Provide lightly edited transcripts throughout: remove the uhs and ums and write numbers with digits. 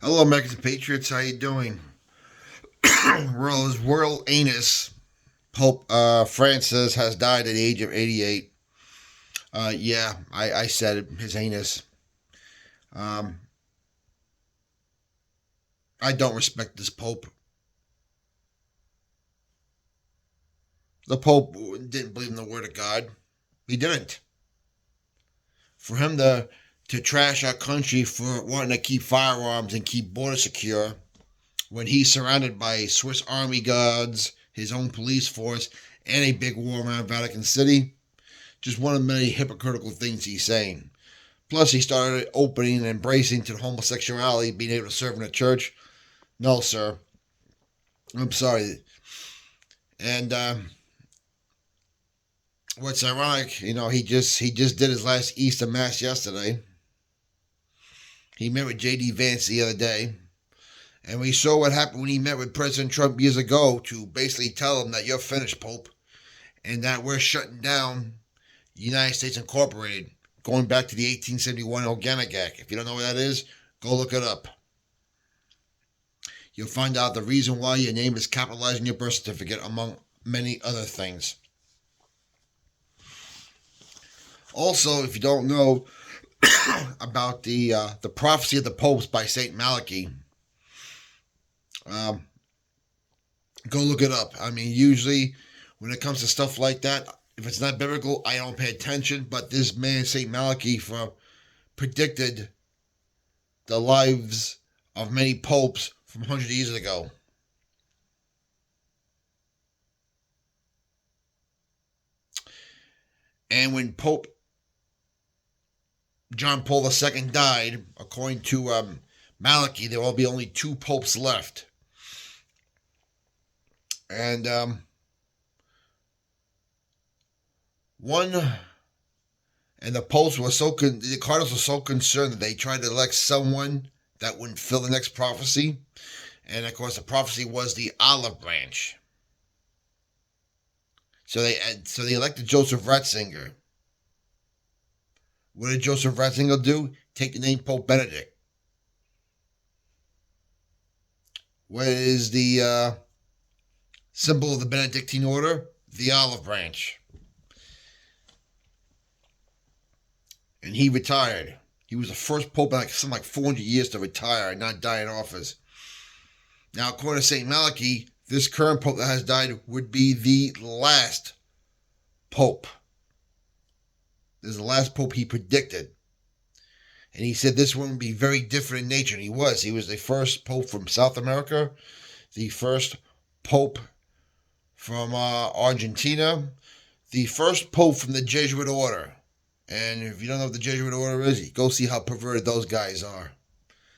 Hello, Americans and Patriots. How you doing? Royal Anus Pope Francis has died at the age of 88. Yeah, I said it. His anus. Um, I don't respect this Pope. The Pope didn't believe in the Word of God. He didn't. For him to trash our country for wanting to keep firearms and keep border secure when he's surrounded by Swiss Army guards, his own police force, and a big war around Vatican City. Just one of many hypocritical things he's saying. Plus, he started opening and embracing to homosexuality, being able to serve in a church. No, sir. I'm sorry. And what's ironic, he just did his last Easter Mass yesterday. He met with J.D. Vance the other day. And we saw what happened when he met with President Trump years ago to basically tell him that you're finished, Pope, and that we're shutting down United States Incorporated, going back to the 1871 Organic Act. If you don't know what that is, go look it up. You'll find out the reason why your name is capitalized in your birth certificate, among many other things. Also, if you don't know about the prophecy of the popes by Saint Malachy, um, go look it up. I mean, usually when it comes to stuff like that, if it's not biblical, I don't pay attention. But this man, Saint Malachy, predicted the lives of many popes from 100 years ago. And when Pope John Paul II died, according to Malachy, there will be only two popes left. And one, and the popes were the cardinals were so concerned that they tried to elect someone that wouldn't fill the next prophecy. And of course, the prophecy was the olive branch. So they elected Joseph Ratzinger. What did Joseph Ratzinger do? Take the name Pope Benedict. What is the symbol of the Benedictine order? The olive branch. And he retired. He was the first pope in something like 400 years to retire and not die in office. Now, according to St. Malachy, this current pope that has died would be the last pope. This is the last pope he predicted. And he said this one would be very different in nature. And he was. He was the first pope from South America, the first pope from Argentina, the first pope from the Jesuit order. And if you don't know what the Jesuit order is, go see how perverted those guys are.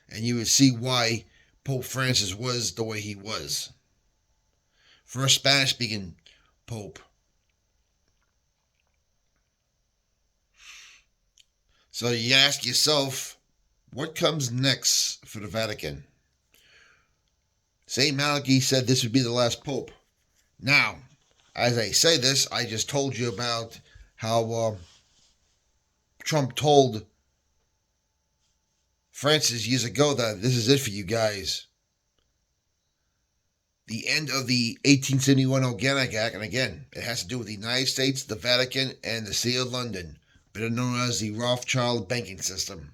And you would see why Pope Francis was the way he was. First Spanish-speaking pope. So you ask yourself, what comes next for the Vatican? St. Malachy said this would be the last pope. Now, as I say this, I just told you about how Trump told Francis years ago that this is it for you guys. The end of the 1871 Organic Act, and again, it has to do with the United States, the Vatican, and the See of London, better known as the Rothschild banking system.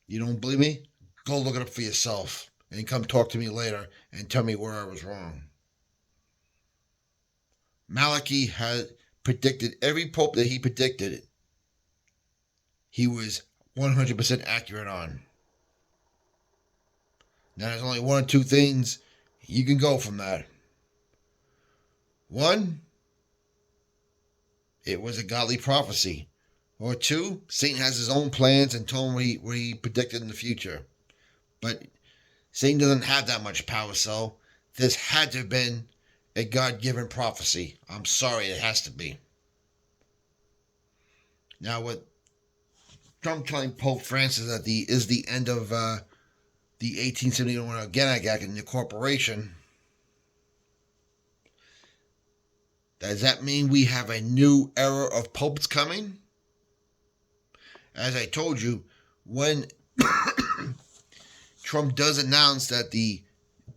You don't believe me? Go look it up for yourself and come talk to me later and tell me where I was wrong. Malachy had predicted every pope that he predicted. He was 100% accurate on. Now, there's only one or two things you can go from that. One, it was a godly prophecy. Or two, Satan has his own plans and told him what he predicted in the future. But Satan doesn't have that much power, so this had to have been a God-given prophecy. I'm sorry, it has to be. Now, what Trump telling Pope Francis that is the end of the 1871 Organic Act and the corporation, does that mean we have a new era of popes coming? As I told you, when Trump does announce that the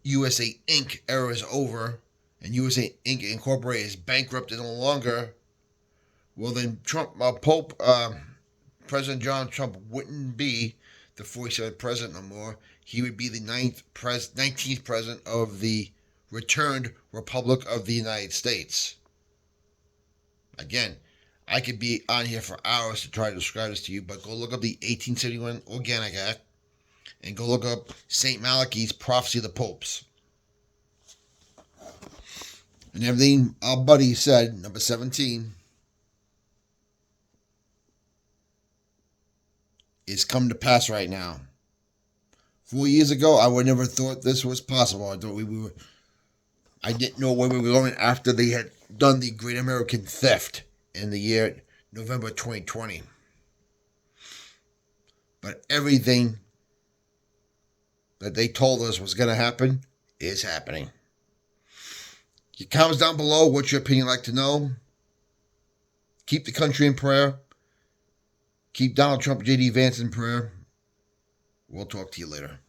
USA Inc. era is over and USA Inc. Incorporated is bankrupt and no longer, well then President John Trump wouldn't be the 47th president no more. He would be the 19th president of the returned Republic of the United States. Again, I could be on here for hours to try to describe this to you, but go look up the 1871 Organic Act and go look up St. Malachy's Prophecy of the Popes. And everything our buddy said, number 17, is come to pass right now. 4 years ago, I would never thought this was possible. I didn't know where we were going after they had done the Great American Theft in the year November 2020. But everything that they told us was going to happen is happening. Your comments down below. What's your opinion like to know? Keep the country in prayer. Keep Donald Trump, J.D. Vance in prayer. We'll talk to you later.